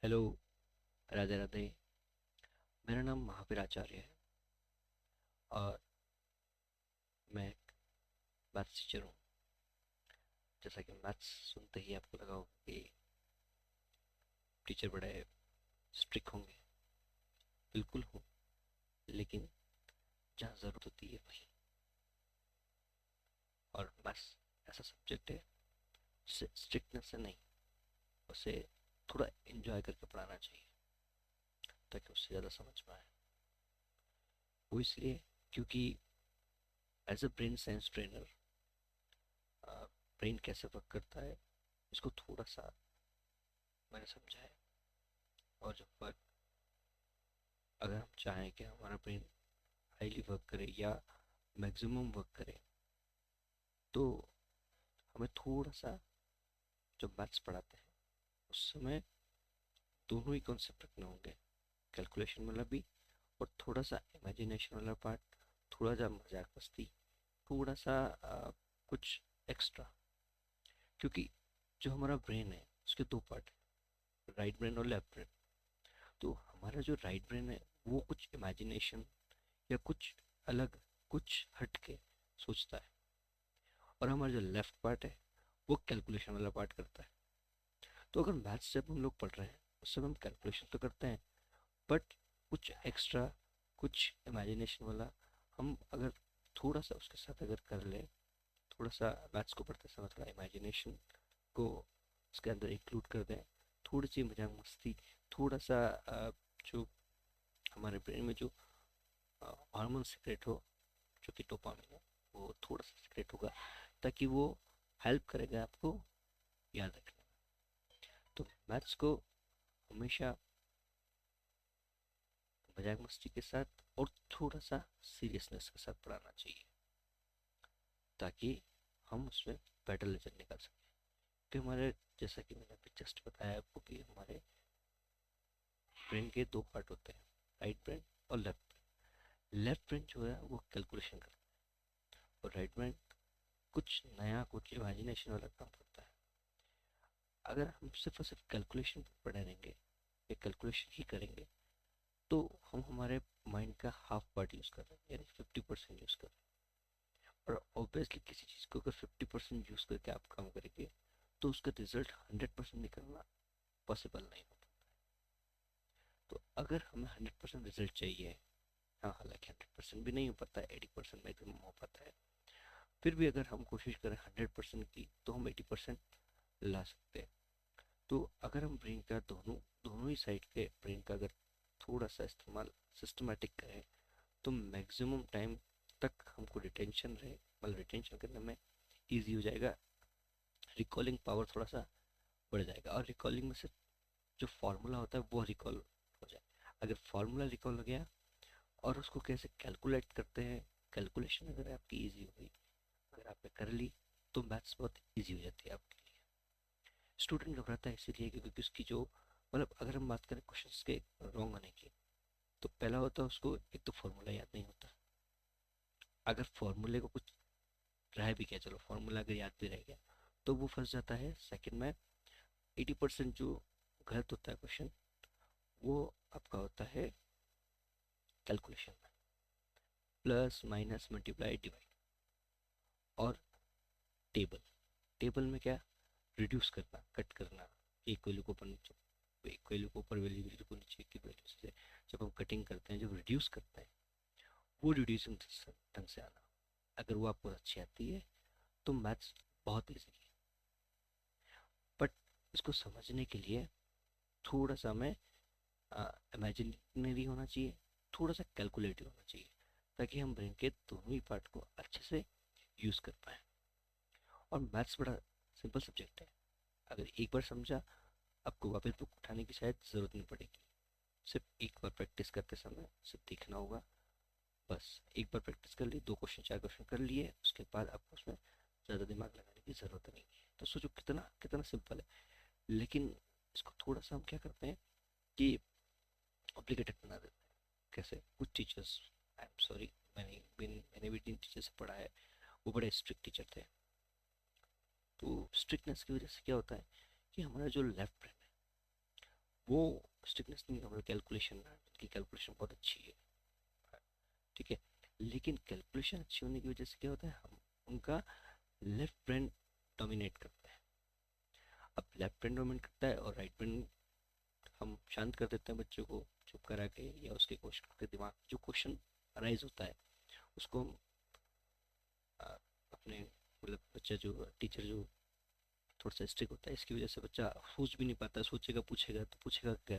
Hello. Radhe Radhe. मेरा नाम महावीर आचार्य है और मैं एक मैथ्स टीचर हूँ। जैसा कि मैथ्स सुनते ही आपको लगा होगा कि टीचर बड़े स्ट्रिक्ट होंगे। बिल्कुल हूँ, लेकिन जहाँ ज़रूरत होती है वहीं। और मैथ्स ऐसा सब्जेक्ट है जिसे स्ट्रिक्टनेस से नहीं, उसे थोड़ा एंजॉय करके पढ़ाना चाहिए ताकि उससे ज़्यादा समझ में आए। वो इसलिए क्योंकि as a brain science trainer brain कैसे वर्क करता है इसको थोड़ा सा मैंने समझा है। और जब वर्क अगर हम चाहें कि हमारा ब्रेन हाईली वर्क करे या मैक्सिमम वर्क करे, तो हमें थोड़ा सा जब मैथ्स पढ़ाते हैं उस समय दोनों ही कॉन्सेप्ट रखने होंगे। कैलकुलेशन वाला भी और थोड़ा सा इमेजिनेशन वाला पार्ट, थोड़ा सा मजाक मस्ती, थोड़ा सा कुछ एक्स्ट्रा। क्योंकि जो हमारा ब्रेन है उसके दो पार्ट है, राइट ब्रेन और लेफ्ट ब्रेन। तो हमारा जो राइट ब्रेन है वो कुछ इमेजिनेशन या कुछ अलग, कुछ हट के सोचता है। और हमारा जो लेफ्ट पार्ट है वो कैलकुलेशन वाला पार्ट करता है। तो अगर मैथ्स जब हम लोग पढ़ रहे हैं उस समय हम कैलकुलेशन तो करते हैं, बट कुछ एक्स्ट्रा, कुछ इमेजिनेशन वाला हम अगर थोड़ा सा उसके साथ अगर कर ले, थोड़ा सा मैथ्स को पढ़ते समय थोड़ा इमेजिनेशन को उसके अंदर इंक्लूड कर दें, थोड़ी सी मजाक मस्ती, थोड़ा सा जो हमारे ब्रेन में जो हार्मोन सीक्रेट हो, जो कि डोपामिन है, वो थोड़ा सा सीक्रेट होगा ताकि वो हेल्प करेगा आपको याद रखने में। तो मैथ्स को हमेशा मजाक मस्ती के साथ और थोड़ा सा सीरियसनेस के साथ पढ़ाना चाहिए ताकि हम उसमें बेटर रिजल्ट निकाल सकें। कि हमारे, जैसा कि मैंने अभी जस्ट बताया आपको, कि हमारे ब्रेन के दो पार्ट होते हैं, राइट ब्रेन और लेफ्ट ब्रेन। लेफ्ट ब्रेन जो है वो कैलकुलेशन करता है और राइट ब्रेन कुछ नया, कुछ इमेजिनेशन वाला काम करता है। अगर हम सिर्फ और सिर्फ कैलकुलेशन पर पढ़े रहेंगे या कैलकुलेशन ही करेंगे तो हम हमारे माइंड का हाफ पार्ट यूज़ कर रहे हैं, यानी 50% यूज़ कर रहे हैं। और ऑब्वियसली किसी चीज़ को अगर 50% यूज़ करके आप काम करेंगे तो उसका रिजल्ट 100% निकलना पॉसिबल नहीं होता। तो अगर हमें 100% रिजल्ट चाहिए, हाँ हालांकि 100% भी नहीं हो पाता है, 80% मैक्सिमम हो पाता है, फिर भी अगर हम कोशिश करें 100% की तो हम 80% ला सकते हैं। तो अगर हम ब्रेन का दोनों दोनों ही साइड के ब्रेन का अगर थोड़ा सा इस्तेमाल सिस्टमेटिक करें तो मैक्सिमम टाइम तक हमको रिटेंशन रहे, मतलब रिटेंशन करने में ईजी हो जाएगा। रिकॉलिंग पावर थोड़ा सा बढ़ जाएगा और रिकॉलिंग में से जो फार्मूला होता है वो रिकॉल हो जाए। अगर फार्मूला रिकॉल हो गया और उसको कैसे कैलकुलेट करते हैं, कैलकुलेशन अगर आपकी ईजी हो गई, अगर आपने कर ली, तो मैथ्स बहुत ईजी हो जाती है आपके लिए। स्टूडेंट घबराता है इसीलिए क्योंकि उसकी जो, मतलब अगर हम बात करें क्वेश्चंस के रॉन्ग आने की, तो पहला होता है उसको एक तो फार्मूला याद नहीं होता। अगर फार्मूले को कुछ रह भी गया, चलो फार्मूला अगर याद भी रह गया तो वो फंस जाता है सेकंड में। 80% जो गलत होता है क्वेश्चन वो आपका होता है कैलकुलेशन में, प्लस माइनस मल्टीप्लाई डिवाइड और टेबल। टेबल में क्या, रिड्यूस करना, कट करना, एक वैल्यू को ऊपर नीचे, एक वैल्यू को ऊपर, वैल्यू को नीचे की वैल्यू से जब हम कटिंग करते हैं, जब रिड्यूस करते हैं, वो रिड्यूसिंग ढंग से आना। अगर वो आपको अच्छी आती है तो मैथ्स बहुत ईजी है। बट इसको समझने के लिए थोड़ा सा हमें इमेजिनरी होना चाहिए, थोड़ा सा कैलकुलेटिव होना चाहिए ताकि हम ब्रेन के दोनों ही पार्ट को अच्छे से यूज़ कर पाए। और मैथ्स बड़ा सिंपल सब्जेक्ट है। अगर एक बार समझा, आपको वापस बुक उठाने की शायद ज़रूरत नहीं पड़ेगी। सिर्फ एक बार प्रैक्टिस करते समय सिर्फ देखना होगा। बस एक बार प्रैक्टिस कर ली, 2 क्वेश्चन 4 क्वेश्चन कर लिए, उसके बाद आपको उसमें ज़्यादा दिमाग लगाने की ज़रूरत नहीं है। तो सोचो कितना कितना सिंपल है। लेकिन इसको थोड़ा सा हम क्या करते हैं कि कॉम्प्लिकेटेड बना देते हैं। कैसे, कुछ टीचर्स, आई एम सॉरी, मैंने भी जिन टीचर से पढ़ा है वो बड़े स्ट्रिक्ट टीचर थे। तो स्ट्रिक्टनेस की वजह से क्या होता है कि हमारा जो लेफ्ट ब्रेन है वो स्ट्रिक्टनेस नहीं, हमारे कैलकुलेशन की कैलकुलेशन बहुत अच्छी है, ठीक है। लेकिन कैलकुलेशन अच्छी होने की वजह से क्या होता है, हम उनका लेफ्ट ब्रेन डोमिनेट करता है। अब लेफ्ट ब्रेन डोमिनेट करता है और राइट ब्रेन हम शांत कर देते हैं बच्चों को चुप करा के, या उसके क्वेश्चन के दिमाग जो क्वेश्चन अराइज होता है उसको हम आ, अपने मतलब बच्चा जो टीचर जो थोड़ा सा स्ट्रिक्ट होता है, इसकी वजह से बच्चा सोच भी नहीं पाता, सोचेगा पूछेगा तो पूछेगा क्या,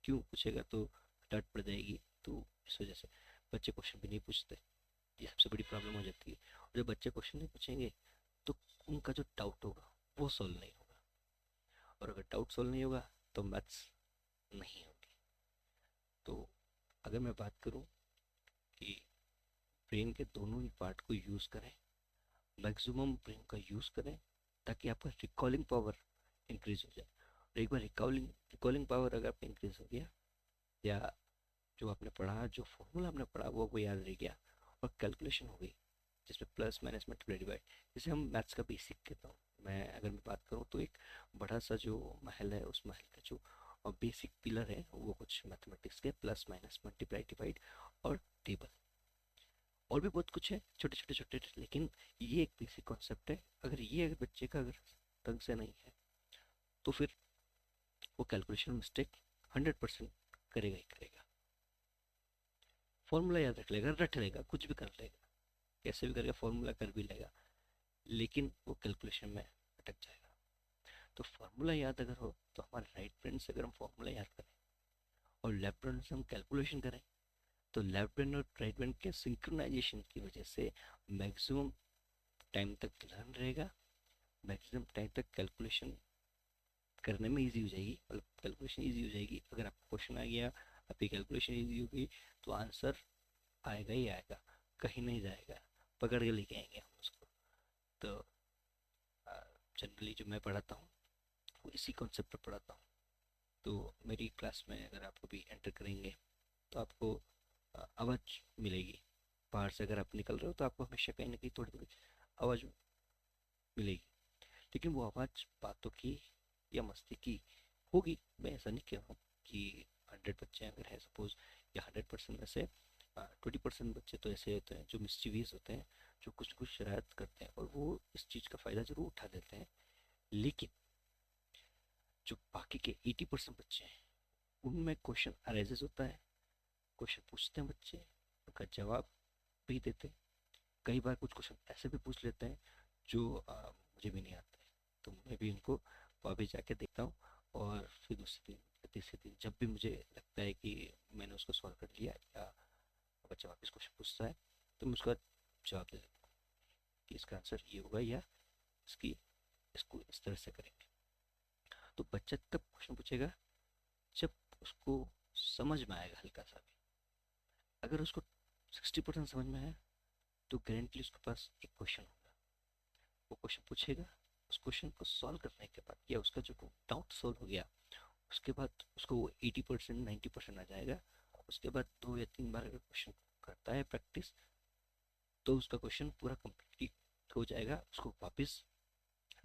क्यों पूछेगा तो डांट पड़ जाएगी, तो इस वजह से बच्चे क्वेश्चन भी नहीं पूछते। ये सबसे बड़ी प्रॉब्लम हो जाती है। और जब बच्चे क्वेश्चन नहीं पूछेंगे तो उनका जो डाउट होगा वो सॉल्व नहीं होगा, और अगर डाउट सॉल्व नहीं होगा तो मैथ्स नहीं होगी। तो अगर मैं बात करूं कि ब्रेन के दोनों ही पार्ट को यूज़ करें, मैक्सिमम ब्रेन का यूज़ करें, ताकि आपका रिकॉलिंग पावर इंक्रीज हो जाए। और एक बार रिकॉलिंग रिकॉलिंग पावर अगर आपका इंक्रीज हो गया, या जो आपने पढ़ा, जो फॉर्मूला आपने पढ़ा वो याद रह गया, और कैलकुलेशन हो गई जिसमें प्लस माइनस मल्टीप्लाई डिवाइड, जैसे हम मैथ्स का बेसिक कहता हूँ, मैं अगर मैं बात करूँ तो एक बड़ा सा जो महल है, उस महल का जो बेसिक पिलर है वो कुछ मैथमेटिक्स के प्लस माइनस मल्टीप्लाई डिवाइड और टेबल, और भी बहुत कुछ है छोटे छोटे छोटे, लेकिन ये एक बेसिक कॉन्सेप्ट है। अगर ये अगर बच्चे का अगर ढंग से नहीं है तो फिर वो कैलकुलेशन मिस्टेक 100% करेगा ही करेगा। फॉर्मूला याद रख लेगा, रट लेगा, कुछ भी कर लेगा, कैसे भी करके फॉर्मूला कर भी लेगा, लेकिन वो कैलकुलेशन में अटक जाएगा। तो फार्मूला याद अगर हो तो हमारे राइट ब्रेन से अगर हम फार्मूला याद करें और लेफ्ट ब्रेन से हम कैलकुलेशन करें, तो लेफ्ट ब्रेन और राइट ब्रेन के सिंक्रोनाइजेशन की वजह से मैक्सिमम टाइम तक लर्न रहेगा, मैक्सिमम टाइम तक कैलकुलेशन करने में इजी हो जाएगी, मतलब कैलकुलेशन इजी हो जाएगी। अगर आपका क्वेश्चन आ गया, आपकी कैलकुलेशन इजी होगी, तो आंसर आएगा ही आएगा, कहीं नहीं जाएगा, पकड़ के लेके आएंगे हम उसको। तो जनरली जो मैं पढ़ाता हूँ वो इसी कॉन्सेप्ट पर पढ़ाता हूँ। तो मेरी क्लास में अगर आप कभी एंटर करेंगे तो आपको आवाज़ मिलेगी, बाहर से अगर आप निकल रहे हो तो आपको हमेशा कहीं ना कहीं थोड़ी थोड़ी आवाज़ मिलेगी, लेकिन वो आवाज़ बातों की या मस्ती की होगी। मैं ऐसा नहीं कह रहा हूँ कि 100 बच्चे अगर है सपोज, या 100% में से 20% बच्चे तो ऐसे होते हैं जो मिस्चीवियस होते हैं, जो कुछ कुछ शरारत करते हैं और वो इस चीज़ का फ़ायदा ज़रूर उठा देते हैं। लेकिन जो बाकी के 80% बच्चे हैं उनमें क्वेश्चन अराइजेस होता है, क्वेश्चन पूछते हैं बच्चे, उनका जवाब भी देते हैं। कई बार कुछ क्वेश्चन ऐसे भी पूछ लेते हैं जो मुझे भी नहीं आते, तो मैं भी उनको वापस जाके देखता हूँ, और फिर दूसरे दिन या तीसरे दिन जब भी मुझे लगता है कि मैंने उसको सॉल्व कर लिया, या बच्चा वापस क्वेश्चन पूछता है, तो मैं उसका जवाब दे देता हूँ कि इसका आंसर ये होगा, या इसकी इसको इस तरह से करेंगे। तो बच्चा तब क्वेश्चन पूछेगा जब उसको समझ में आएगा हल्का सा भी। अगर उसको 60% समझ में आया तो गारंटी उसके पास एक क्वेश्चन होगा, वो क्वेश्चन पूछेगा, उस क्वेश्चन को सॉल्व करने के बाद या उसका जो डाउट सॉल्व हो गया उसके बाद उसको वो 80% 90% आ जाएगा। उसके बाद 2 या 3 बार अगर क्वेश्चन करता है प्रैक्टिस, तो उसका क्वेश्चन पूरा कंप्लीट हो जाएगा, उसको वापस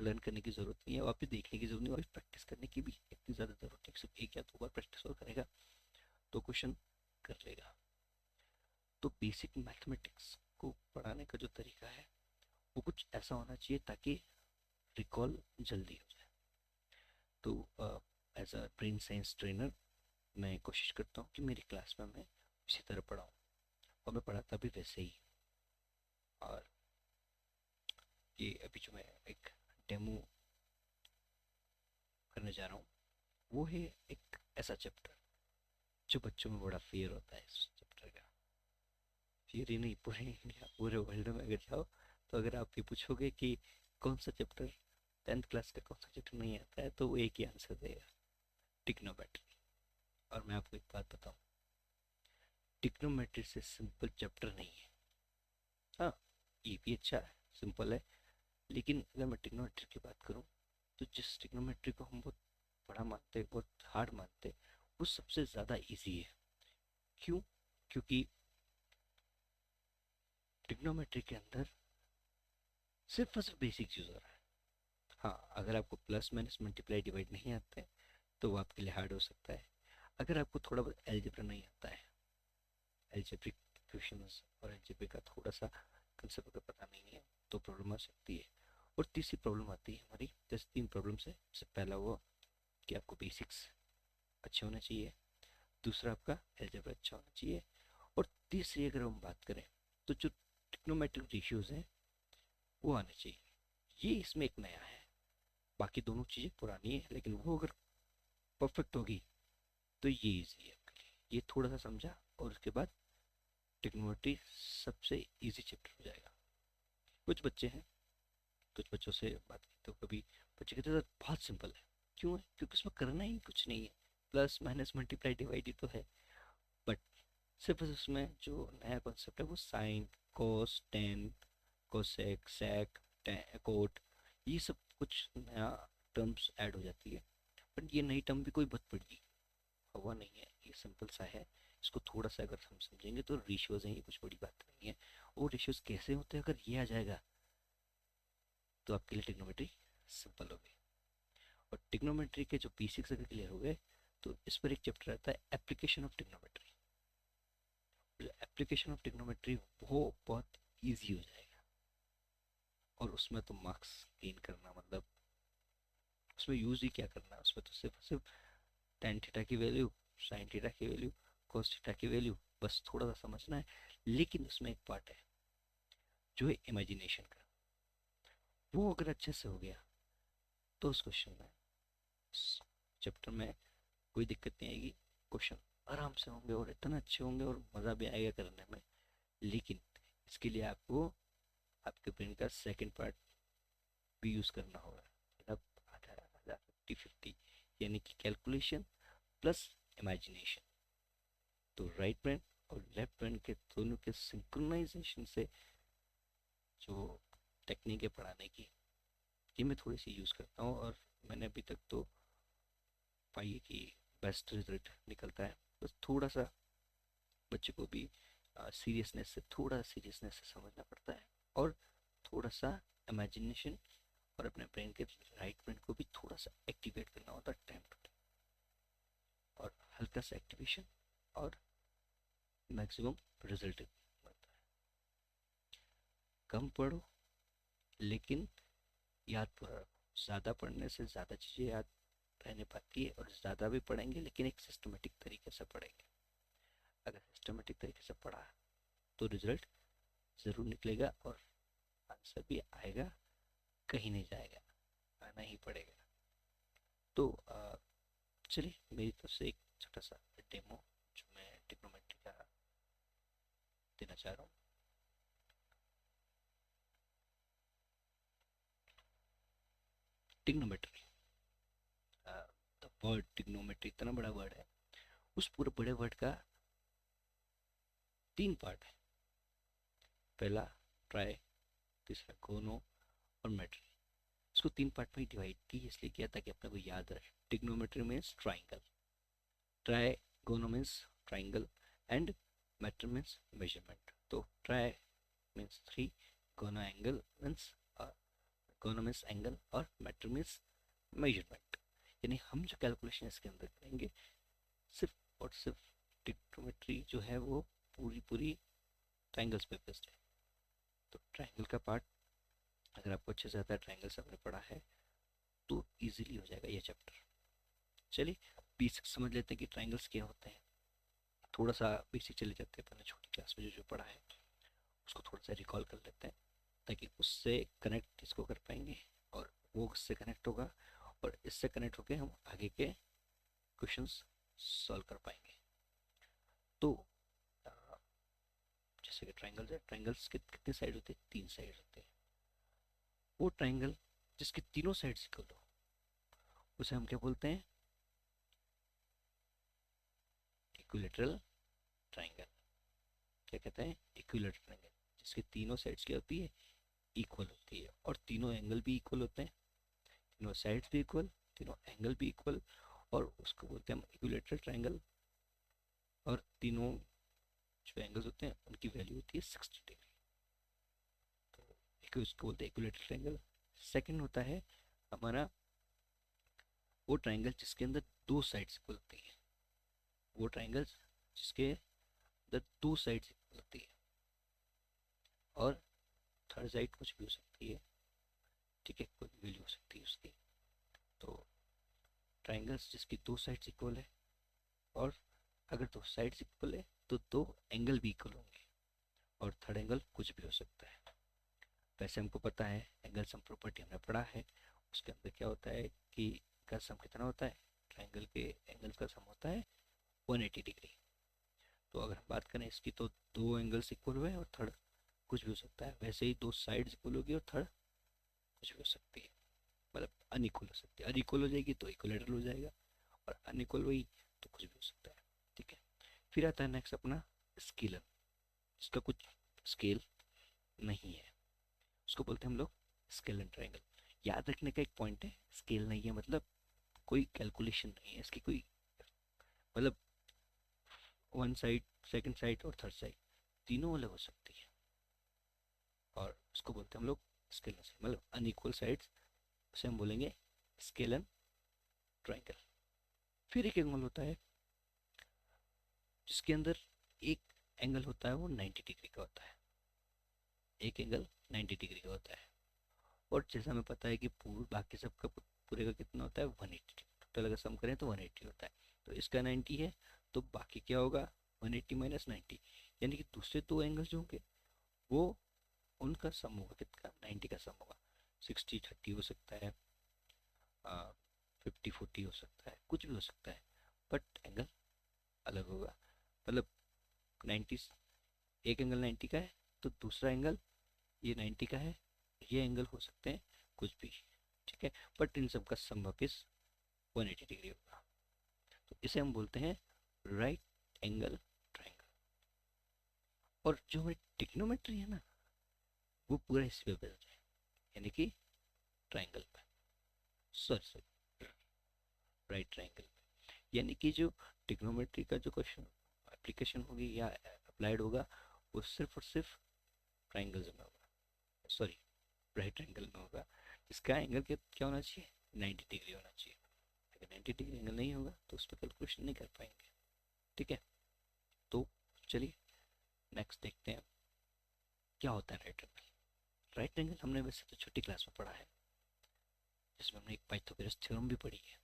लर्न करने की जरूरत नहीं है, वापस देखने की जरूरत नहीं है, वापस प्रैक्टिस करने की भी इतनी ज़्यादा जरूरत है, सिर्फ 1 या 2 बार प्रैक्टिस और करेगा तो क्वेश्चन कर लेगा। तो बेसिक मैथमेटिक्स को पढ़ाने का जो तरीका है वो कुछ ऐसा होना चाहिए ताकि रिकॉल जल्दी हो जाए। तो as a brain science trainer मैं कोशिश करता हूँ कि मेरी क्लास में मैं इसी तरह पढ़ाऊँ, और मैं पढ़ाता भी वैसे ही। और ये अभी जो मैं एक डेमो करने जा रहा हूँ वो है एक ऐसा चैप्टर जो बच्चों में बड़ा फियर होता है। इस चैप्टर का फियर ही नहीं, पूरे इंडिया पूरे वर्ल्ड में अगर जाओ तो अगर आप ये पूछोगे कि कौन सा चैप्टर 10th क्लास का कौन सा चैप्टर नहीं आता है, तो वो एक ही आंसर देगा, टिग्नोमेट्री। और मैं आपको एक बात बताऊं, टिग्नोमेट्री से सिंपल चैप्टर नहीं है। हाँ, ये भी अच्छा है, सिंपल है, लेकिन अगर मैं टिग्नोमेट्री की बात करूं तो जिस टिग्नोमेट्री को हम बहुत बड़ा मानते हैं, बहुत हार्ड मानते हैं, वो सबसे ज़्यादा इजी है। क्यों? क्योंकि टिग्नोमेट्री के अंदर सिर्फ और सिर्फ बेसिक यूज हो रहा है। हाँ, अगर आपको प्लस माइनस मल्टीप्लाई डिवाइड नहीं आते हैं तो वो आपके लिए हार्ड हो सकता है, अगर आपको थोड़ा बहुत एल्जेब्रा नहीं आता है, एल्जेब्रिक इक्वेशंस और एल्जेब्रिक का थोड़ा सा कंसेप्ट अगर पता नहीं है, तो प्रॉब्लम आ सकती है। और तीसरी प्रॉब्लम आती है हमारी, जैसे 3 प्रॉब्लम है। सबसे पहला वो कि आपको बेसिक्स अच्छे होने चाहिए, दूसरा आपका एल्जेब्रा अच्छा होना चाहिए, और तीसरी अगर हम बात करें तो जो ट्रिग्नोमेट्रिक रेशियोज हैं वो आने चाहिए। ये इसमें एक नया है, बाकी दोनों चीज़ें पुरानी है, लेकिन वो अगर परफेक्ट होगी तो ये इजी है आपके लिए। ये थोड़ा सा समझा और उसके बाद ट्रिग्नोमेट्री सबसे इजी चैप्टर हो जाएगा। कुछ बच्चे हैं, कुछ बच्चों से बात की तो कभी बच्चे कहते हैं बहुत सिंपल है। क्यों है? क्योंकि उसमें करना ही कुछ नहीं है, प्लस माइनस मल्टीप्लाई डिवाइड ही तो है। बट सिर्फ उसमें जो नया कॉन्सेप्ट है वो साइन, कोस, टेन, कोसेक, सेक, कोट, ये सब कुछ नया टर्म्स ऐड हो जाती है। बट ये नई टर्म भी कोई बहुत बड़ी हवा नहीं है, ये सिंपल सा है। इसको थोड़ा सा अगर हम समझेंगे तो रेशियोज हैं, ये कुछ बड़ी बात नहीं है। और रेशियोज कैसे होते हैं, अगर ये आ जाएगा तो आपके लिए ट्रिग्नोमेट्री सिंपल हो गई। और ट्रिग्नोमेट्री के जो बेसिक्स अगर क्लियर हो गए तो इस पर एक चैप्टर आता है application of trigonometry. Application of trigonometry वो बहुत इजी हो जाएगा। और उसमें तो मार्क्स गेन करना मतलब, उसमें यूज ही क्या करना है, उसमें तो सिर्फ सिर्फ टेन थीटा की वैल्यू, साइन थीटा की वैल्यू, कोस थीटा की वैल्यू, बस थोड़ा सा समझना है। लेकिन उसमें एक पार्ट है जो है इमेजिनेशन का। वो अगर अच्छे से हो गया तो उस क्वेश्चन में, चैप्टर में कोई दिक्कत नहीं आएगी। क्वेश्चन आराम से होंगे और इतना अच्छे होंगे और मज़ा भी आएगा करने में। लेकिन इसके लिए आपको आपके ब्रेन का सेकंड पार्ट भी यूज़ करना होगा, मतलब आधा आधा 50-50, यानी कि कैलकुलेशन प्लस इमेजिनेशन। तो राइट ब्रेन और लेफ्ट ब्रेन के दोनों के सिंक्रोनाइजेशन से जो टेक्निक है पढ़ाने की, ये मैं थोड़ी सी यूज़ करता हूँ। और मैंने अभी तक तो पाई है कि बेस्ट रिजल्ट निकलता है। बस थोड़ा सा बच्चे को भी थोड़ा सीरियसनेस से समझना पड़ता है, और थोड़ा सा इमेजिनेशन और अपने ब्रेन के राइट ब्रेन को भी थोड़ा सा एक्टिवेट करना होता है टाइम टू टाइम। और हल्का सा एक्टिवेशन और मैक्सिमम रिजल्ट मिलता है। कम पढ़ो लेकिन याद पूरा रखो। ज़्यादा पढ़ने से ज़्यादा चीज़ें याद रहने पाती है, और ज़्यादा भी पढ़ेंगे लेकिन एक सिस्टमेटिक तरीके से पढ़ेंगे। अगर सिस्टमेटिक तरीके से पढ़ा तो रिजल्ट ज़रूर निकलेगा, और आंसर भी आएगा, कहीं नहीं जाएगा, आना ही पड़ेगा। तो चलिए, मेरी तरफ से एक छोटा सा डेमो जो मैं ट्रिग्नोमेट्री का देना चाह रहा हूँ। ट्रिग्नोमेट्री, द वर्ड ट्रिग्नोमेट्री इतना बड़ा वर्ड है, उस पूरे बड़े वर्ड का 3 पार्ट है। पहला ट्राई, तीसरा गोनो और मेट्री। इसको 3 पार्ट में डिवाइड की इसलिए किया ताकि अपने को याद रहे। Trigonometry means triangle, trigono means triangle, and metry means measurement. तो tri means 3, gono angle means gono means angle, और मेट्री मीन्स मेजरमेंट। यानी हम जो कैलकुलेशन इसके अंदर करेंगे, सिर्फ और सिर्फ ट्रिग्नोमेट्री जो है वो पूरी पूरी ट्राइंगल्स पे बेस्ड है। तो ट्राइंगल का पार्ट अगर आपको अच्छे से आता है, ट्राइंगल्स आपने पढ़ा है, तो इजीली हो जाएगा ये चैप्टर। चलिए बेसिक समझ लेते हैं कि ट्राइंगल्स क्या होते हैं। थोड़ा सा बेसिक चले जाते हैं, अपने छोटी क्लास में जो जो पढ़ा है उसको थोड़ा सा रिकॉल कर लेते हैं, ताकि उससे कनेक्ट इसको कर पाएंगे, और वो उससे कनेक्ट होगा, और इससे कनेक्ट होकर हम आगे के क्वेश्चंस सॉल्व कर पाएंगे। तो जैसे कि ट्राइंगल्स है, ट्राइंगल्स के कितने साइड होते हैं? 3 साइड होते हैं। वो ट्राइंगल जिसके तीनों साइड इक्वल हो उसे हम क्या बोलते हैं? Equilateral triangle. क्या कहते हैं? इक्विलेटरल ट्राइंगल, जिसके तीनों साइड्स क्या होती है? इक्वल होती है, और तीनों एंगल भी इक्वल होते हैं, तीनों साइड्स भी इक्वल, तीनों एंगल भी इक्वल, और उसको बोलते हैं हम इक्विलेटरल ट्राइंगल। और तीनों जो एंगल्स होते हैं उनकी वैल्यू होती है 60 डिग्री। तो उसको बोलते हैं इक्विलेटरल ट्राइंगल। सेकंड होता है हमारा वो ट्राइंगल जिसके अंदर 2 साइड्स इक्वल होती हैं, वो ट्राइंगल्स जिसके द टू साइड्स इक्वल होती है, और थर्ड साइड कुछ भी हो सकती है, ठीक है, कोई भी वैल्यू हो सकती है उसकी। तो ट्राइंगल्स जिसकी दो साइड्स इक्वल है, और अगर दो साइड्स इक्वल है तो दो एंगल भी इक्वल होंगे, और थर्ड एंगल कुछ भी हो सकता है। वैसे हमको पता है एंगल सम प्रॉपर्टी हमने पढ़ा है, उसके अंदर क्या होता है कि का सम कितना होता है, ट्राइंगल के एंगल का सम होता है 180 डिग्री। तो अगर हम बात करें इसकी, तो दो एंगल्स इक्वल हुए और थर्ड कुछ भी हो सकता है, वैसे ही दो साइड्स इक्वल होगी और थर्ड कुछ भी हो सकती है, मतलब अनइक्वल हो सकती है। अनइक्वल हो जाएगी तो इक्वलेटरल हो जाएगा, और अनइक्वल हुई तो कुछ भी हो सकता है, ठीक है। फिर आता है नेक्स्ट अपना स्केलर, जिसका कुछ स्केल नहीं है, उसको बोलते हैं हम लोग स्केलर ट्राइंगल। याद रखने का एक पॉइंट है, स्केल नहीं है मतलब कोई कैलकुलेशन नहीं है इसकी, कोई मतलब वन साइड, सेकंड साइड और थर्ड साइड तीनों अलग हो सकती है, और उसको बोलते हैं हम लोग स्केलर, मतलब अनइक्वल साइड्स, उसे हम बोलेंगे स्केलर ट्राइंगल। फिर एक एंगल होता है जिसके अंदर एक एंगल होता है वो 90 डिग्री का होता है, एक एंगल 90 डिग्री का होता है, और जैसा हमें पता है कि पूरे बाकी सबका पूरे का कितना होता है 180, टोटल अगर सम करें तो 180 होता है। तो इसका 90 है, तो बाकी क्या होगा 180 माइनस 90, यानी कि दूसरे दो एंगल जो होंगे वो उनका सम होगा कितना, 90 का सम होगा। 60-30 हो सकता है, 50-40 हो सकता है, कुछ भी हो सकता है, बट एंगल अलग होगा। मतलब 90, एक एंगल 90 का है तो दूसरा एंगल ये 90 का है, ये एंगल हो सकते हैं कुछ भी, ठीक है, बट इन सब का सम वापिस 180 डिग्री होगा। तो इसे हम बोलते हैं राइट एंगल ट्राइंगल। और जो हमारी टिग्नोमेट्री है ना, वो पूरा इसी पे बेस्ड है, यानी कि ट्राइंगल पे, सॉरी राइट ट्राइंगल पे, यानी कि जो टिग्नोमेट्री का जो क्वेश्चन एप्लीकेशन होगी या अप्लाइड होगा, वो सिर्फ और सिर्फ ट्राइंगल्स में होगा, सॉरी राइट एंगल में होगा, जिसका एंगल क्या होना चाहिए 90 डिग्री होना चाहिए। अगर 90 डिग्री एंगल नहीं होगा तो उस पर कैलकुलेशन नहीं कर पाएंगे, ठीक है। तो चलिए नेक्स्ट देखते हैं क्या होता है राइट एंगल। राइट एंगल हमने वैसे तो छोटी क्लास में पढ़ा है, जिसमें हमने एक पाइथागोरस थ्योरम भी पढ़ी है।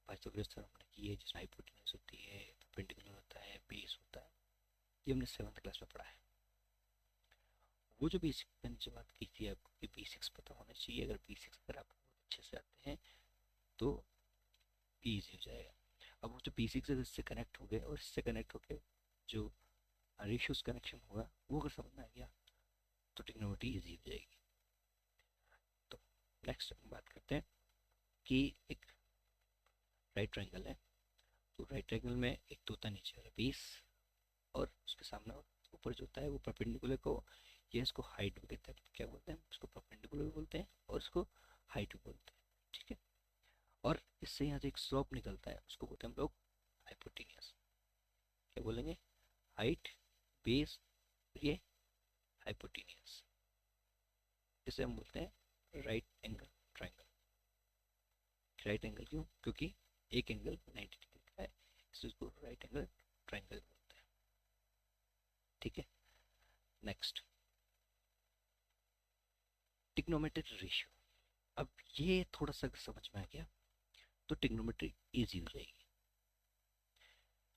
पाइथागोरस थ्योरम हमने की है, जिसमें हाइपोटेन्यूज होती है, परपेंडिकुलर होता है, बेस होता है, ये हमने 7th क्लास में पढ़ा है। वो जो बेसिक मैंने जो बात की थी आपको कि बेसिक्स पता होना चाहिए, अगर बेसिक्स अगर आप अच्छे से आते हैं तो ईजी हो जाएगा। अब वो जो बेसिक्स अगर इससे कनेक्ट हो गए और इससे कनेक्ट होकर जो रेशियोज कनेक्शन होगा वो अगर समझ में आ गया तो टिग्नोमेट्री ईजी हो जाएगी। तो नेक्स्ट हम बात करते हैं कि एक राइट ट्रायंगल है, तो राइट ट्रायंगल में एक तो होता है नीचे वाला बेस, और उसके सामने ऊपर जो होता है वो परपेंडिकुलर को, ये इसको हाइट भी कहते हैं, क्या बोलते हैं इसको, परपेंडिकुलर भी बोलते हैं और इसको हाइट भी बोलते हैं, ठीक है। और इससे यहाँ से एक स्लोप निकलता है, उसको बोलते हैं हम लोग हाइपोटेनियस। क्या बोलेंगे, हाइट, बेस, ये हाइपोटेनियस, इसे हम बोलते हैं right angle triangle. Right angle क्यों, क्योंकि एक एंगल 90 डिग्री का है, इसलिए इसको राइट एंगल ट्रायंगल बोलते हैं, ठीक है। Next trigonometric ratio. अब ये थोड़ा सा समझ में आ गया तो टिग्नोमेट्री इजी हो जाएगी।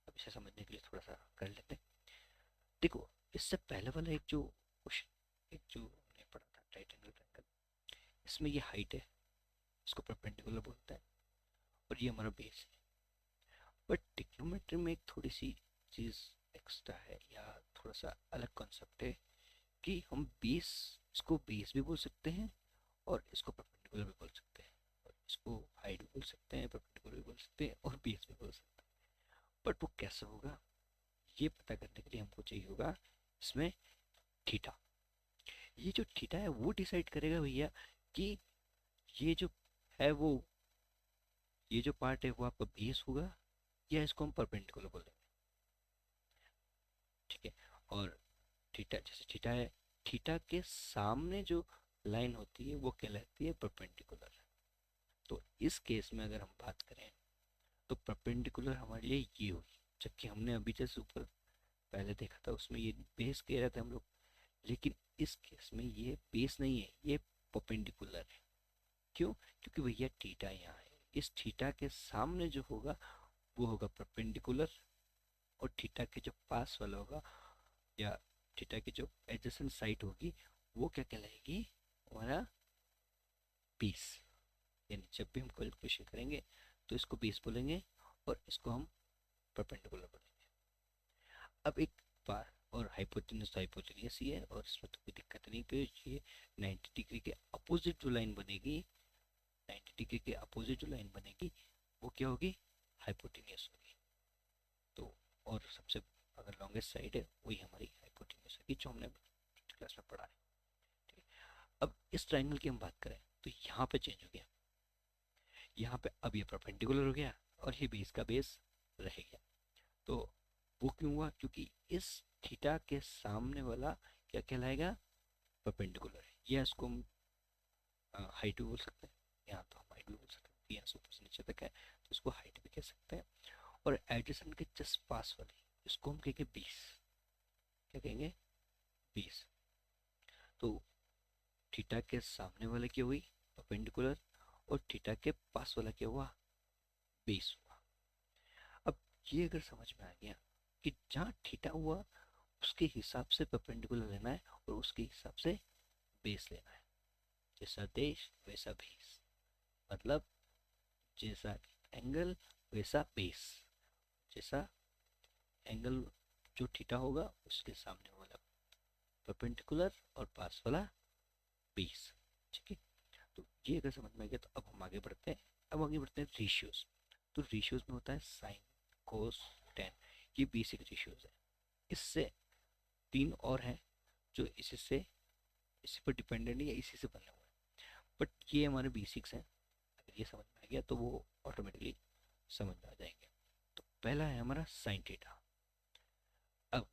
अब इसे समझने के लिए थोड़ा सा कर लेते हैं। देखो इससे पहले वाला एक जो क्वेश्चन, एक जो हमने पढ़ा था राइट एंगल ट्रायंगल, इसमें ये हाइट है, इसको परपेंडिकुलर बोलते हैं, और ये हमारा बेस है। बट टिग्नोमेट्री में एक थोड़ी सी चीज़ एक्स्ट्रा है, या थोड़ा सा अलग कॉन्सेप्ट है, कि हम बेस, इसको बेस भी बोल सकते हैं और इसको परपेंडिकुलर भी बोल सकते हैं, और इसको हाइट भी बोल सकते हैं, परपेंडिकुलर भी बोल सकते हैं, और बेस भी बोल सकते हैं। बट वो कैसे होगा ये पता करने के लिए हमको चाहिए होगा इसमें थीटा। ये जो थीटा है वो डिसाइड करेगा भैया कि ये जो है वो, ये जो पार्ट है वो आपका बेस होगा या इसको हम परपेंडिकुलर बोलेंगे, ठीक है। और थीटा, जैसे थीटा है, थीटा के सामने जो लाइन होती है वो कहलाती है परपेंडिकुलर। तो इस केस में अगर हम बात करें तो परपेंडिकुलर हमारे लिए ये हुई, जबकि हमने अभी जैसे ऊपर पहले देखा था उसमें ये बेस कह रहे थे हम लोग, लेकिन इस केस में ये बेस नहीं है, ये परपेंडिकुलर है। क्यों? क्योंकि भैया थीटा यहाँ है, इस थीटा के सामने जो होगा वो होगा परपेंडिकुलर, और थीटा के जो पास वाला होगा या थीटा की जो एडजेसेंट साइड होगी वो क्या कहलाएगी? हमारा बेस। यानी जब भी हम कैलकुलेशन करेंगे तो इसको बेस बोलेंगे और इसको हम परपेंडिकुलर बोलेंगे। अब एक बार, और हाइपोटेन्यूज तो हाइपोटेन्यूज ही है और इसमें तो कोई दिक्कत नहीं, कि ये 90 डिग्री के अपोजिट जो लाइन बनेगी, 90 डिग्री के अपोजिट जो लाइन बनेगी वो क्या होगी? हाइपोटेन्यूज होगी। तो और सबसे अगर लॉन्गेस्ट साइड है वही हमारी हाइपोटेन्यूज होगी, जो हमने क्लास में पढ़ा है। ठीक है, अब इस ट्राइंगल की हम बात करें तो यहाँ पे चेंज हो गया, यहाँ पे अब ये परपेंडिकुलर हो गया और ये बेस का बेस रह गया। तो वो क्यों हुआ? क्योंकि इस थीटा के सामने वाला क्या कहलाएगा? परपेंडिकुलर है। या इसको हम हाइट भी बोल सकते हैं, यहाँ तो हम हाइट भी बोल सकते हैं, यहाँ से ऊपर से नीचे तक है तो इसको हाइट भी कह सकते हैं। और एडिशन के जस्ट पास वाली इसको हम कहेंगे 20। क्या कहेंगे? 20। तो थीटा के सामने वाले क्या हुई? परपेंडिकुलर। और थीटा के पास वाला क्या हुआ? बेस हुआ। अब ये अगर समझ में आ गया कि जहाँ थीटा हुआ उसके हिसाब से परपेंडिकुलर लेना है और उसके हिसाब से बेस लेना है। जैसा देश वैसा बेस, मतलब जैसा एंगल वैसा बेस। जैसा एंगल जो थीटा होगा उसके सामने वाला परपेंडिकुलर और पास वाला बेस। ठीक है, तो ये अगर समझ में आ गया तो अब हम आगे बढ़ते हैं। अब आगे बढ़ते हैं रेशियोज। तो रेशियोज में होता है साइन, कोस, टेन, ये बेसिक रेशियोज है। इससे तीन और हैं जो इसी पर डिपेंडेंट है या इसी से बने हुए हैं, बट ये हमारे बेसिक्स हैं। अगर ये समझ में आ गया तो वो ऑटोमेटिकली समझ में आ जाएंगे। तो पहला है हमारा साइन थीटा। अब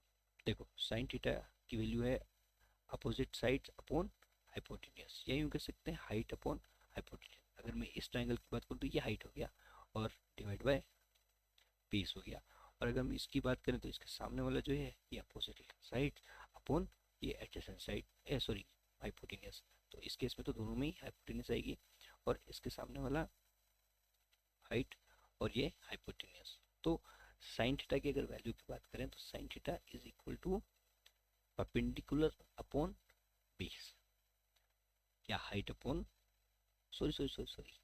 देखो साइन थीटा की वैल्यू है अपोजिट साइड्स अपॉन हाइपोटेन्यूज, या यूँ कह सकते हैं हाइट अपॉन हाइपोटेन्यूज। अगर मैं इस ट्राइंगल की बात करूँ तो ये हाइट हो गया और डिवाइड बाय बेस हो गया। और अगर हम इसकी बात करें तो इसके सामने वाला जो है ये अपोजिट साइड अपॉन ये एडजेसेंट साइड, सॉरी हाइपोटेन्यूज। तो इस केस में तो दोनों में ही हाइपोटेन्यूज आएगी, और इसके सामने वाला हाइट और ये हाइपोटेन्यूज। तो साइन थीटा की अगर वैल्यू की बात करें तो sine theta is equal to perpendicular upon base, या height upon, sorry sorry sorry sorry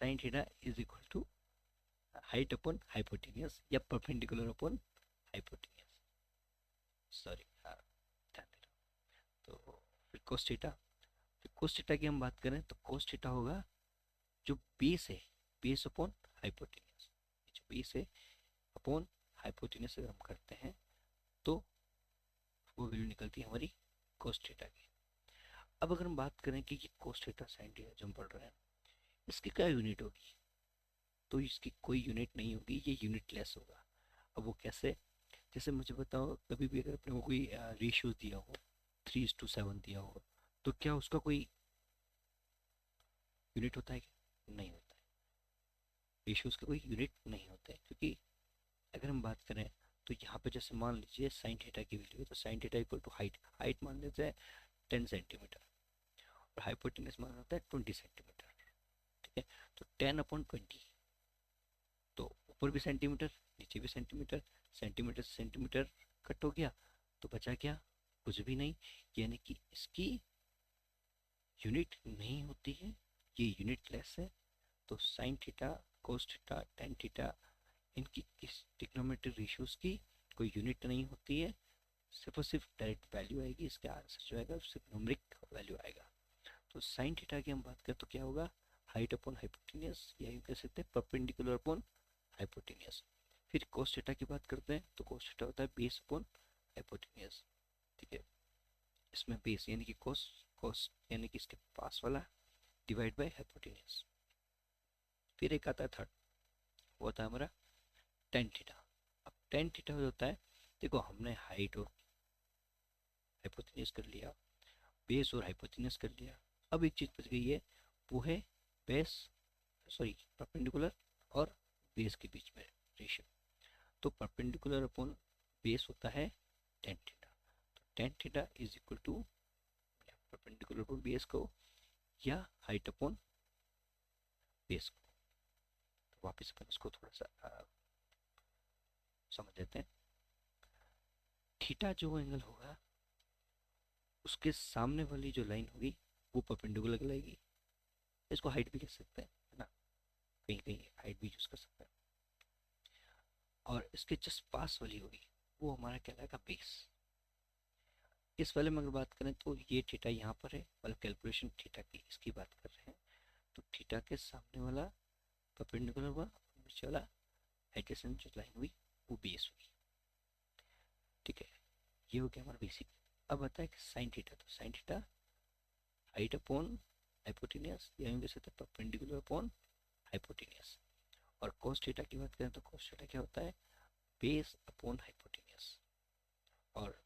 sine theta is equal to height upon hypotenuse या परपेंडिकुलर अपॉन हाइपोटेन्यूज। सॉरी, ध्यान देना। तो फिर कोस थीटा, फिर कोस थीटा की हम बात करें तो कोस थीटा होगा जो बेस है, बेस अपॉन हाइपोटेन्यूज। जो बेस है अपॉन हाइपोटेन्यूज अगर हम करते हैं तो वो वैल्यू निकलती है हमारी कोस थीटा की। अब अगर हम बात करें कि ये कोस थीटा साइन थीटा जो हम पढ़ रहे हैं इसकी क्या यूनिट होगी, तो इसकी कोई यूनिट नहीं होगी, ये यूनिटलेस होगा। अब वो कैसे? जैसे मुझे बताओ, कभी भी अगर अपने को कोई रेशियो दिया हो, 3:7 दिया हो, तो क्या उसका कोई यूनिट होता है क्या? नहीं होता है। रेशियोज का कोई यूनिट नहीं होता है, क्योंकि अगर हम बात करें तो यहाँ पे जैसे मान लीजिए साइन थीटा की वैल्यू है तो sine theta equal to height, height मान लेते हैं 10 सेंटीमीटर, और हाइपोटेन्यूज मान होता है 20 सेंटीमीटर। ठीक है, तो 10/20, तो ऊपर भी सेंटीमीटर नीचे भी सेंटीमीटर, सेंटीमीटर से सेंटीमीटर कट हो गया तो बचा क्या? कुछ भी नहीं। यानी कि इसकी यूनिट नहीं होती है, ये यूनिटलेस है। तो sine theta, cos theta, tan theta, इनकी इस ट्रिग्नोमेट्रिक रेशियोज की कोई यूनिट नहीं होती है, सिर्फ और सिर्फ डायरेक्ट वैल्यू आएगी। इसका आंसर जो आएगा सिर्फ न्यूमेरिक वैल्यू आएगा। तो साइन थीटा की हम बात करें तो क्या होगा? हाइट अपॉन हाइपोटेन्यूज, या यूँ कह सकते हैं परपेंडिकुलर अपॉन हाइपोटेन्यूज। फिर कोस थीटा की बात करते हैं तो कोस थीटा होता है बेस अपॉन हाइपोटेन्यूज। ठीक है, इसमें बेस यानी कि कोस, कोस यानी कि इसके पास वाला डिवाइड बाय हाइपोटेन्यूज। फिर एक आता है थर्ड, वो होता है हमारा टेन थीटा। अब टेन थीटा होता है, देखो हमने हाइट और हाइपोटेन्यूज कर लिया, बेस और हाइपोटेन्यूज कर लिया। अब एक चीज बच गई है, वो है बेस सॉरी परपेंडिकुलर और बेस के बीच में रेशियो। तो परपेंडिकुलर अपॉन बेस होता है टेन थीटा। तो tan theta is equal to perpendicular upon base को या हाइट अपॉन बेस को। तो वापस अपन इसको थोड़ा सा समझ लेते हैं। थीटा जो एंगल होगा उसके सामने वाली जो लाइन होगी वो परपेंडिकुलर कहलाएगी। इसको हाइट भी कह सकते हैं, है ना, कहीं कहीं हाइट भी यूज कर सकते हैं। और इसके जस्ट पास वाली होगी वो हमारा कहलाएगा बेस। इस वाले में अगर बात करें तो ये थीटा यहाँ पर है, मतलब कैलकुलेशन थीटा की इसकी बात कर रहे हैं। तो थीटा के सामने वाला परपेंडिकुलर हुआ, नीचे वाला एडजेसेंट जो लाइन हुई वो बेस हुई। ठीक है, ये हो गया हमारा बेसिक। अब आता है कि साइन थीटा। तो sine theta height upon hypotenuse या यूं कह सकते हैं परपेंडिकुलर अपॉन हाइपोटेनियस। और cos थीटा की बात करें तो cos थीटा क्या होता है, बेस अपॉन हाइपोटेनियस। और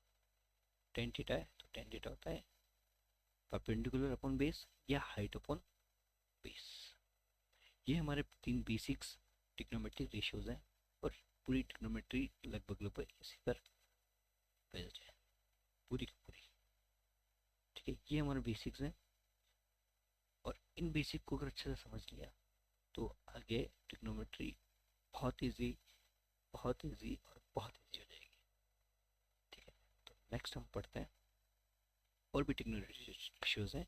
टेन थीटा है तो टेन थीटा होता है परपेंडिकुलर अपॉन बेस या हाइट अपॉन बेस। ये हमारे तीन बेसिक्स ट्रिग्नोमेट्रिक रेशियोज हैं और पूरी ट्रिग्नोमेट्री लगभग लगभग इसी पर बेस्ड है पूरी की पूरी। ठीक है, ये हमारे बेसिक्स हैं और इन बेसिक को अगर अच्छे से समझ लिया तो आगे ट्रिग्नोमेट्री बहुत इजी, बहुत इजी और बहुत इजी हो जाएगी। ठीक है, तो नेक्स्ट हम पढ़ते हैं और भी ट्रिग्नोमेट्रिक रेशियोज हैं।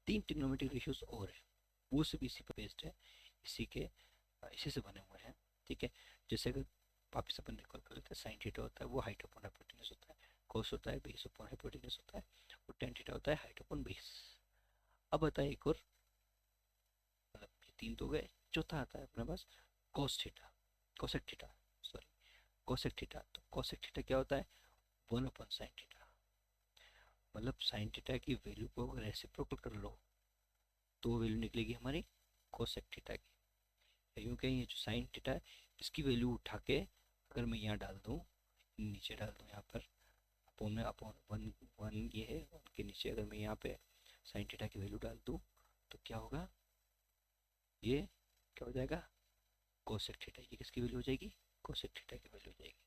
तीन ट्रिग्नोमेट्रिक रेशियोज और हैं, वो सब इसी पर बेस्ड है, इसी से बने हुए हैं। ठीक है, जैसे अगर वापिस अपन रिकॉल कर लेते हैं, साइन थीटा होता है वो हाइट अपॉन हाइपोटेनस होता है, कोस होता है बेस अपॉन हाइपोटेनस होता है, और टेन थीटा होता है हाइट अपॉन बेस। अब बताए एक और, मतलब ये तीन तो गए, चौथा आता है अपने पास cos theta, cosec theta, sorry cosec theta. तो कोसेक थीटा क्या होता है, वन अपॉन साइन थीटा। मतलब साइन थीटा की वैल्यू को अगर रेसिप्रोकल कर लो तो वैल्यू निकलेगी हमारी कोसेक थीटा की। यूँ कहीं ये जो साइन थीटा है इसकी वैल्यू उठा के अगर मैं यहाँ डाल दूँ, नीचे डाल दूँ यहाँ पर अपॉन में, अपॉन वन, वन ये है, वन के नीचे अगर मैं यहाँ पे साइन थीटा की वैल्यू डाल दूँ तो क्या होगा, ये क्या हो जाएगा कोसेक थीटा। ये किसकी वैल्यू हो जाएगी, कोसेक थीटा की वैल्यू हो जाएगी।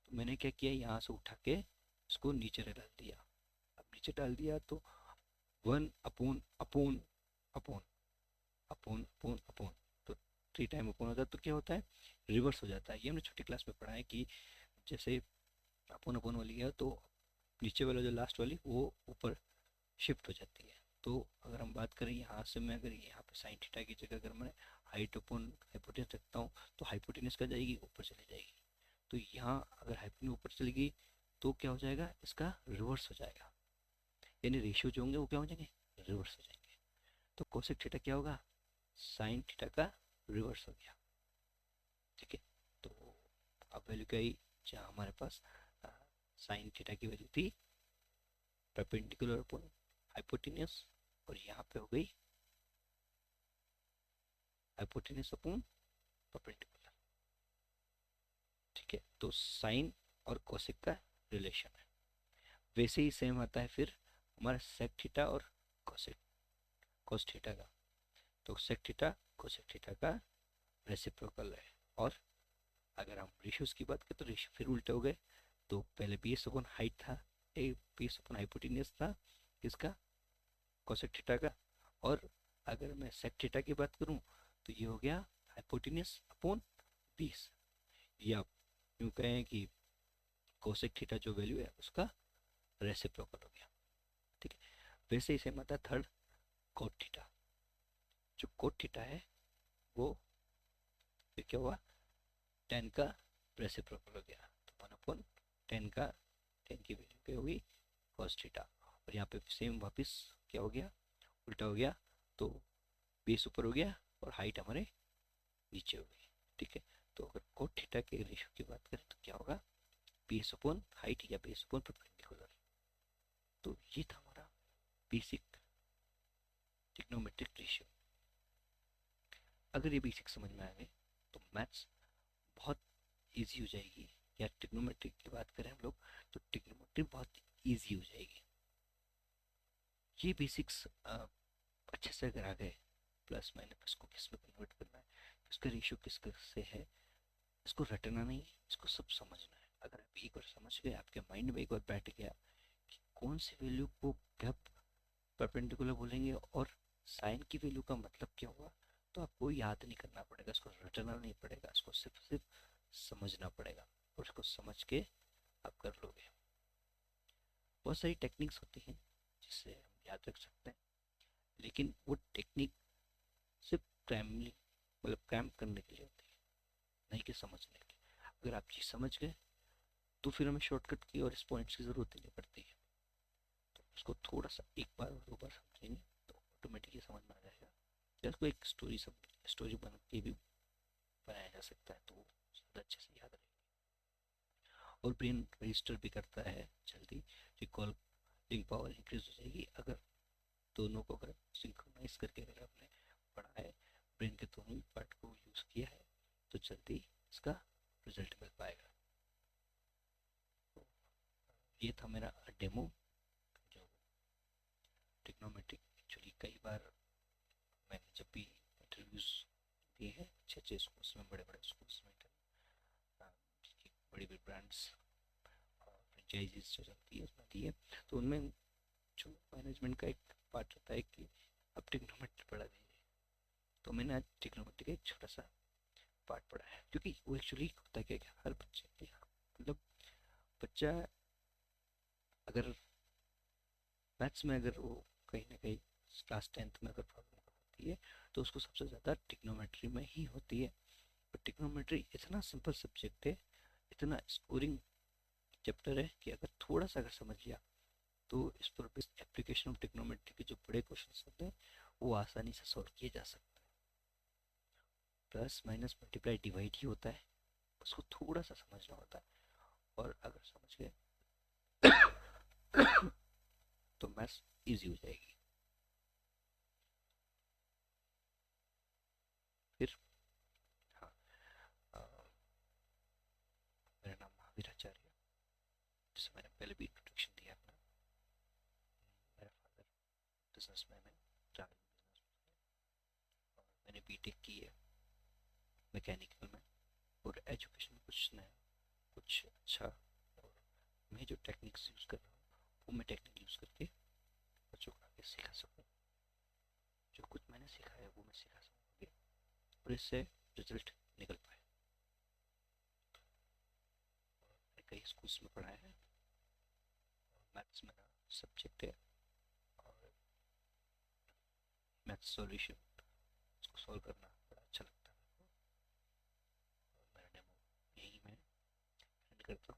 तो मैंने क्या किया, यहाँ से उठा के इसको नीचे डाल दिया। अब नीचे डाल दिया तो one upon upon upon upon upon upon, तो थ्री टाइम अपॉन होता है तो क्या होता है, रिवर्स हो जाता है। ये हमने छोटी क्लास में पढ़ा है कि जैसे अपॉन अपॉन वाली है तो नीचे वाला जो लास्ट वाली वो ऊपर शिफ्ट हो जाती है। तो अगर हम बात करें यहाँ से, मैं अगर यहाँ पे साइन थीटा की जगह अगर मैं हाइट अपॉन हाइपोटेनस रखता हूँ तो हाइपोटेनस क्या जाएगी, ऊपर चली जाएगी। तो यहाँ अगर हाइपोटेनस ऊपर चली गई तो क्या हो जाएगा, इसका रिवर्स हो जाएगा, यानी रेशियो जो होंगे वो क्या हो जाएंगे, रिवर्स हो जाएंगे। तो कोसेक थीटा क्या होगा, साइन थीटा का रिवर्स हो गया। ठीक है, तो अब वैल्यू क्या आई, जहाँ हमारे पास साइन थीटा की वैल्यू थी परपेंडिकुलर अपॉन हाइपोटेनस, और यहाँ पे हो गई हाइपोटेनस अपॉन परपेंडिकुलर। ठीक है, तो साइन और कोसेक का रिलेशन है। वैसे ही सेम आता है फिर हमारा सेक थीटा और कोसेक, कोस थीटा का। तो सेक थीटा कोसेक थीटा का रेसिप्रोकल है। और अगर हम रेशियोज की बात करें तो रेशियो फिर उल्टे हो गए। तो पहले बेस अपॉन हाइट था, ए बेस अपॉन हाइपोटेनियस था किसका, कोसेक थीटा का। और अगर मैं सेक थीटा की बात करूं तो ये हो गया हाइपोटेनियस अपॉन बेस, या यूं कहें कि कोसेक थीटा जो वैल्यू है उसका रेसिप्रोकल हो गया। ठीक है, वैसे ही सेम आता है थर्ड कोट थीटा। जो कोट थीटा है वो फिर क्या हुआ, टेन का रेसिप्रोकल हो गया। तो वन अपॉन टेन का, टेन की वैल्यू क्या होगी, कॉस थीटा। और यहाँ पे सेम वापस क्या हो गया, उल्टा हो गया। तो बेस ऊपर हो गया और हाइट हमारे नीचे हो गई। ठीक है, तो अगर कोट थीटा के रेशियो की बात करें तो क्या होगा, बेस अपॉन हाइट या बेस अपॉन परपेंडिकुलर। तो ये था हमारा बेसिक ट्रिग्नोमेट्रिक रेशियो। अगर ये बेसिक समझ में आ गए तो मैथ्स बहुत इजी हो जाएगी। या ट्रिग्नोमेट्री की बात करें हम लोग तो ट्रिग्नोमेट्री बहुत इजी हो जाएगी। ये बेसिक्स अच्छे से अगर आ गए प्लस माइनस इसको किस में कन्वर्ट करना है, इसका रेशियो किस से है, इसको रटना नहीं है, इसको सब समझना है। अगर आप एक बार समझ गए, आपके माइंड में एक बार बैठ गया कि कौन सी वैल्यू को कब परपेंडिकुलर बोलेंगे और साइन की वैल्यू का मतलब क्या हुआ, तो आपको याद नहीं करना पड़ेगा, इसको रटना नहीं पड़ेगा, इसको सिर्फ सिर्फ समझना पड़ेगा और इसको समझ के आप कर लोगे। बहुत सारी टेक्निक्स होती हैं जिससे हम याद रख सकते हैं, लेकिन वो टेक्निक सिर्फ प्राइमरी मतलब क्रैम्प करने के लिए होती है, नहीं कि समझने के। अगर आप चीज़ समझ गए तो फिर हमें शॉर्टकट की और इस पॉइंट्स की ज़रूरत ही नहीं पड़ती है। तो उसको थोड़ा सा एक बार और दो बार समझेंगे तो ऑटोमेटिकली समझ में आ जाएगा। या उसको एक स्टोरी बना के भी बनाया जा सकता है, तो ज़्यादा अच्छे से याद रहेगा। और ब्रेन रजिस्टर भी करता है जल्दी, रिकॉलिंग पावर इंक्रीज हो जाएगी अगर दोनों को अगर सिंक्रोनाइज करके अगर आपने पढ़ा है, ब्रेन के दोनों ही पार्ट को यूज़ किया है, तो जल्दी इसका रिजल्ट मिल पाएगा। तो ये था मेरा डेमो। जो ट्रिग्नोमेट्रिक एक्चुअली कई बार मैंने जब भी इंटरव्यूज़ दिए हैं अच्छे अच्छे स्कूल्स में, बड़े बड़े स्कूल्स में, बड़ी बड़ी ब्रांड्स फ्रेंचाइजीज जो चलती है उसमें दी है, तो उनमें जो मैनेजमेंट का एक पार्ट रहता है कि आप ट्रिग्नोमेट्री पढ़ा दीजिए। तो मैंने आज ट्रिग्नोमेट्री का एक छोटा सा पार्ट पढ़ा है, क्योंकि वो एक्चुअली होता क्या है कि हर बच्चे के मतलब बच्चा अगर मैथ्स में अगर वो कहीं ना कहीं क्लास 10th में अगर प्रॉब्लम होती है तो उसको सबसे ज़्यादा ट्रिग्नोमेट्री में ही होती है। और ट्रिग्नोमेट्री इतना सिंपल सब्जेक्ट है, इतना स्कोरिंग चैप्टर है कि अगर थोड़ा सा अगर समझ लिया तो इस पर एप्लीकेशन ऑफ ट्रिग्नोमेट्री के जो बड़े क्वेश्चन होते हैं वो आसानी से सॉल्व किए जा सकते हैं। प्लस माइनस मल्टीप्लाई डिवाइड ही होता है, उसको थोड़ा सा समझना होता है, और अगर समझ गए तो मैथ्स इजी हो जाएगी। फिर हाँ, अ, मेरा नाम महावीर आचार्य, जिसे मैंने पहले भी इंट्रोडक्शन दिया अपना। मेरा फादर बिजनेसमैन है, ट्रैवल बिजनेस, और मैंने बीटेक की है मैकेनिकल में। और एजुकेशन में कुछ नया, कुछ अच्छा, और मैं जो टेक्निक्स यूज़ कर रहा हूँ वो मैं टेक्निक यूज़ करके बच्चों को आगे सिखा सकूँ। जो कुछ मैंने सीखा है वो मैं सिखा सकूँ और इससे रिजल्ट निकल पाए। मैंने कई स्कूल्स में पढ़ाया है, मैथ्स मेरा सब्जेक्ट है, और मैथ्स सॉल्यूशन उसको सॉल्व करना बड़ा अच्छा लगता है मेरे को। और मेरा डेमो यही मैं एंड करता हूँ।